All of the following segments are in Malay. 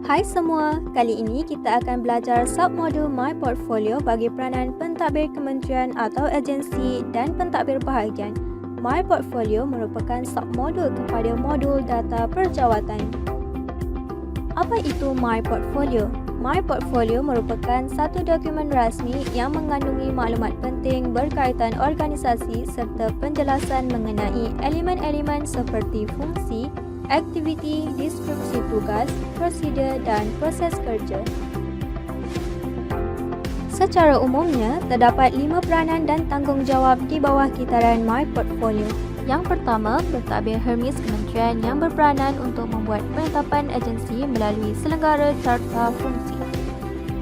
Hai semua, kali ini kita akan belajar submodul My Portfolio bagi peranan pentadbir kementerian atau agensi dan pentadbir bahagian. My Portfolio merupakan submodul kepada modul data perjawatan. Apa itu My Portfolio? My Portfolio merupakan satu dokumen rasmi yang mengandungi maklumat penting berkaitan organisasi serta penjelasan mengenai elemen-elemen seperti fungsi, aktiviti, deskripsi tugas, prosedur dan proses kerja. Secara umumnya, terdapat 5 peranan dan tanggungjawab di bawah kitaran My Portfolio. Yang pertama, pentadbir Hermes Kementerian yang berperanan untuk membuat penetapan agensi melalui selenggara carta fungsi.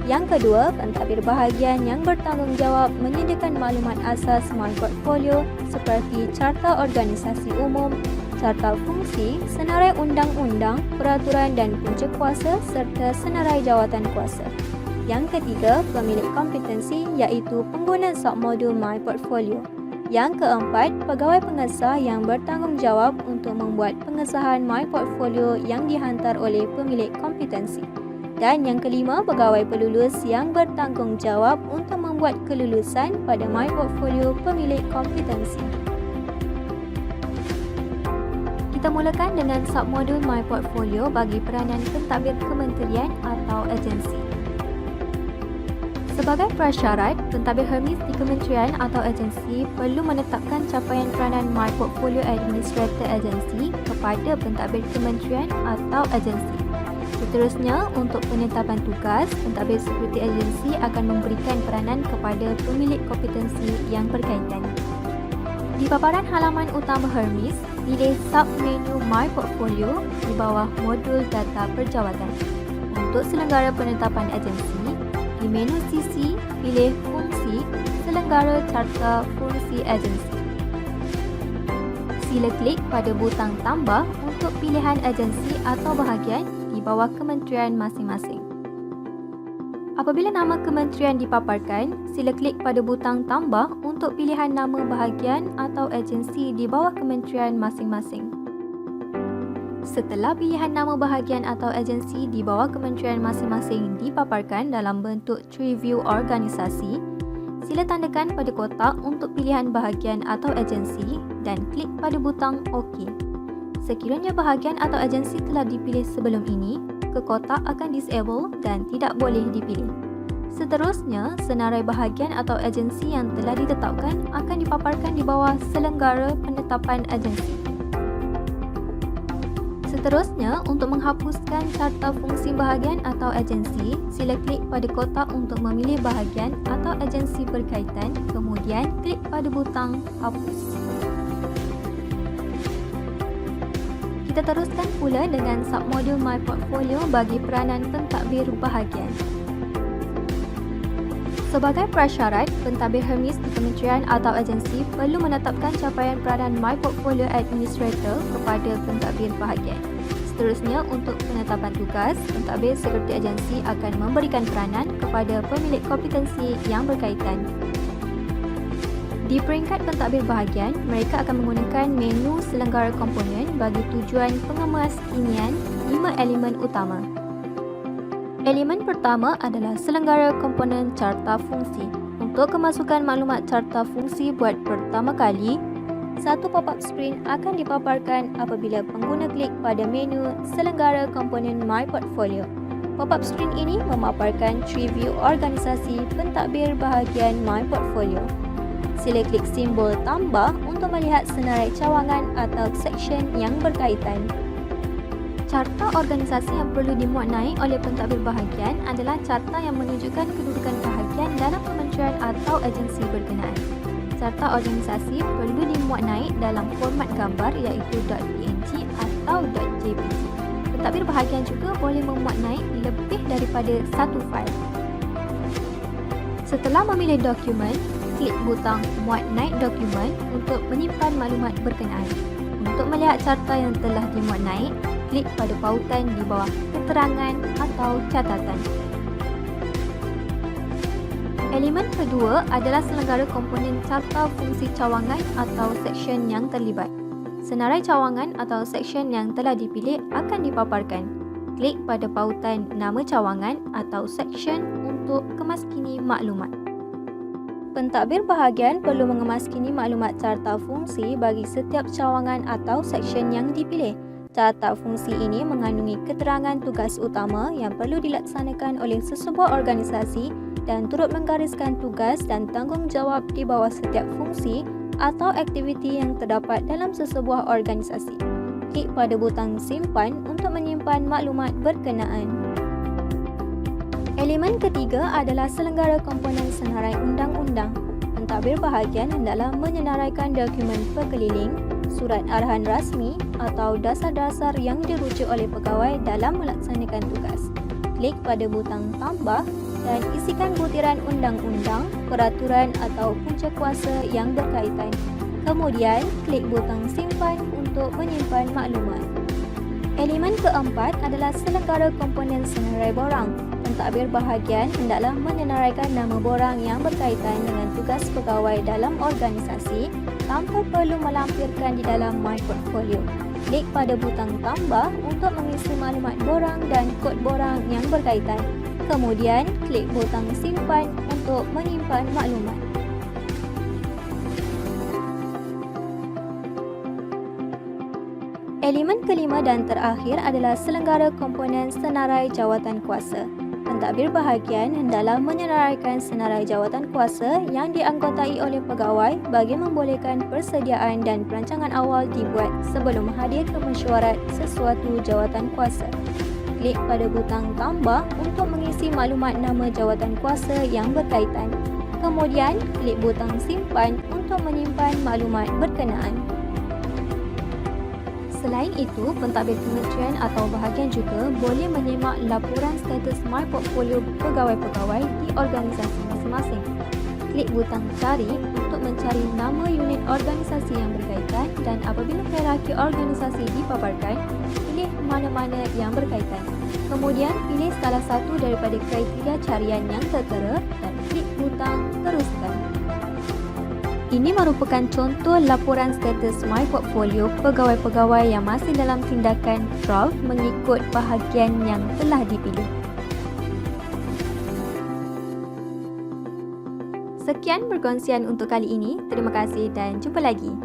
Yang kedua, pentadbir bahagian yang bertanggungjawab menyediakan maklumat asas My Portfolio seperti carta organisasi umum, carta fungsi, senarai undang-undang, peraturan dan punca kuasa serta senarai jawatan kuasa. Yang ketiga, pemilik kompetensi iaitu pengguna submodul My Portfolio. Yang keempat, pegawai pengesah yang bertanggungjawab untuk membuat pengesahan My Portfolio yang dihantar oleh pemilik kompetensi. Dan yang kelima, pegawai pelulus yang bertanggungjawab untuk membuat kelulusan pada My Portfolio pemilik kompetensi. Kita mulakan dengan submodul My Portfolio bagi peranan pentadbir kementerian atau agensi. Sebagai prasyarat, pentadbir Hermes di kementerian atau agensi perlu menetapkan capaian peranan My Portfolio Administrator Agency kepada pentadbir kementerian atau agensi. Seterusnya, untuk penetapan tugas, pentadbir sekuriti agensi akan memberikan peranan kepada pemilik kompetensi yang berkaitan. Di paparan halaman utama Hermes, pilih submenu My Portfolio di bawah modul data perjawatan. Untuk selenggara penetapan agensi, di menu sisi, pilih fungsi selenggara carta fungsi agensi. Sila klik pada butang tambah untuk pilihan agensi atau bahagian di bawah kementerian masing-masing. Apabila nama kementerian dipaparkan, sila klik pada butang tambah untuk pilihan nama bahagian atau agensi di bawah kementerian masing-masing. Setelah pilihan nama bahagian atau agensi di bawah kementerian masing-masing dipaparkan dalam bentuk tree view organisasi, sila tandakan pada kotak untuk pilihan bahagian atau agensi dan klik pada butang OK. Sekiranya bahagian atau agensi telah dipilih sebelum ini, kotak akan disable dan tidak boleh dipilih. Seterusnya, senarai bahagian atau agensi yang telah ditetapkan akan dipaparkan di bawah selenggara penetapan agensi. Seterusnya, untuk menghapuskan carta fungsi bahagian atau agensi, sila klik pada kotak untuk memilih bahagian atau agensi berkaitan, kemudian klik pada butang hapus. Kita teruskan pula dengan submodul My Portfolio bagi peranan pentadbir bahagian. Sebagai prasyarat, pentadbir Hermes di kementerian atau agensi perlu menetapkan capaian peranan My Portfolio Administrator kepada pentadbir bahagian. Seterusnya, untuk penetapan tugas, pentadbir sekuriti agensi akan memberikan peranan kepada pemilik kompetensi yang berkaitan. Di peringkat pentadbir bahagian, mereka akan menggunakan menu selenggara komponen bagi tujuan pengemas kinian 5 elemen utama. Elemen pertama adalah selenggara komponen carta fungsi. Untuk kemasukan maklumat carta fungsi buat pertama kali, satu pop-up screen akan dipaparkan apabila pengguna klik pada menu selenggara komponen My Portfolio. Pop-up screen ini memaparkan tree view organisasi pentadbir bahagian My Portfolio. Sila klik simbol tambah untuk melihat senarai cawangan atau seksyen yang berkaitan. Carta organisasi yang perlu dimuat naik oleh pentadbir bahagian adalah carta yang menunjukkan kedudukan bahagian dalam kementerian atau agensi berkenaan. Carta organisasi perlu dimuat naik dalam format gambar iaitu .png atau .jpg. Pentadbir bahagian juga boleh memuat naik lebih daripada satu fail. Setelah memilih dokumen, klik butang Muat Naik Dokumen untuk menyimpan maklumat berkenaan. Untuk melihat carta yang telah dimuat naik, klik pada pautan di bawah keterangan atau catatan. Elemen kedua adalah selenggara komponen carta fungsi cawangan atau seksyen yang terlibat. Senarai cawangan atau seksyen yang telah dipilih akan dipaparkan. Klik pada pautan nama cawangan atau section untuk kemaskini maklumat. Pentadbir bahagian perlu mengemaskini maklumat carta fungsi bagi setiap cawangan atau section yang dipilih. Carta fungsi ini mengandungi keterangan tugas utama yang perlu dilaksanakan oleh sesebuah organisasi dan turut menggariskan tugas dan tanggungjawab di bawah setiap fungsi atau aktiviti yang terdapat dalam sesebuah organisasi. Klik pada butang simpan untuk menyimpan maklumat berkenaan. Elemen ketiga adalah selenggara komponen senarai undang-undang. Pentadbir bahagian hendaklah menyenaraikan dokumen perkeliling, surat arahan rasmi atau dasar-dasar yang dirujuk oleh pegawai dalam melaksanakan tugas. Klik pada butang tambah dan isikan butiran undang-undang, peraturan atau punca kuasa yang berkaitan. Kemudian, klik butang simpan untuk menyimpan maklumat. Elemen keempat adalah selenggara komponen senarai borang. Pentadbir bahagian hendaklah menyenaraikan nama borang yang berkaitan dengan tugas pegawai dalam organisasi tanpa perlu melampirkan di dalam My Portfolio. Klik pada butang tambah untuk mengisi maklumat borang dan kod borang yang berkaitan. Kemudian, klik butang simpan untuk menyimpan maklumat. Elemen kelima dan terakhir adalah selenggara komponen senarai jawatan kuasa. Pentadbir bahagian hendaklah menyenaraikan senarai jawatan kuasa yang dianggotai oleh pegawai bagi membolehkan persediaan dan perancangan awal dibuat sebelum hadir ke mesyuarat sesuatu jawatan kuasa. Klik pada butang tambah untuk mengisi maklumat nama jawatan kuasa yang berkaitan. Kemudian, klik butang simpan untuk menyimpan maklumat berkenaan. Selain itu, pentadbir kementerian atau bahagian juga boleh menyemak laporan status My Portfolio pegawai-pegawai di organisasi masing-masing. Klik butang cari untuk mencari nama unit organisasi yang berkaitan dan apabila hierarki organisasi dipaparkan, pilih mana-mana yang berkaitan. Kemudian, pilih salah satu daripada kriteria carian yang tertera dan klik butang teruskan. Ini merupakan contoh laporan status My Portfolio pegawai-pegawai yang masih dalam tindakan draft mengikut bahagian yang telah dipilih. Sekian perkongsian untuk kali ini. Terima kasih dan jumpa lagi.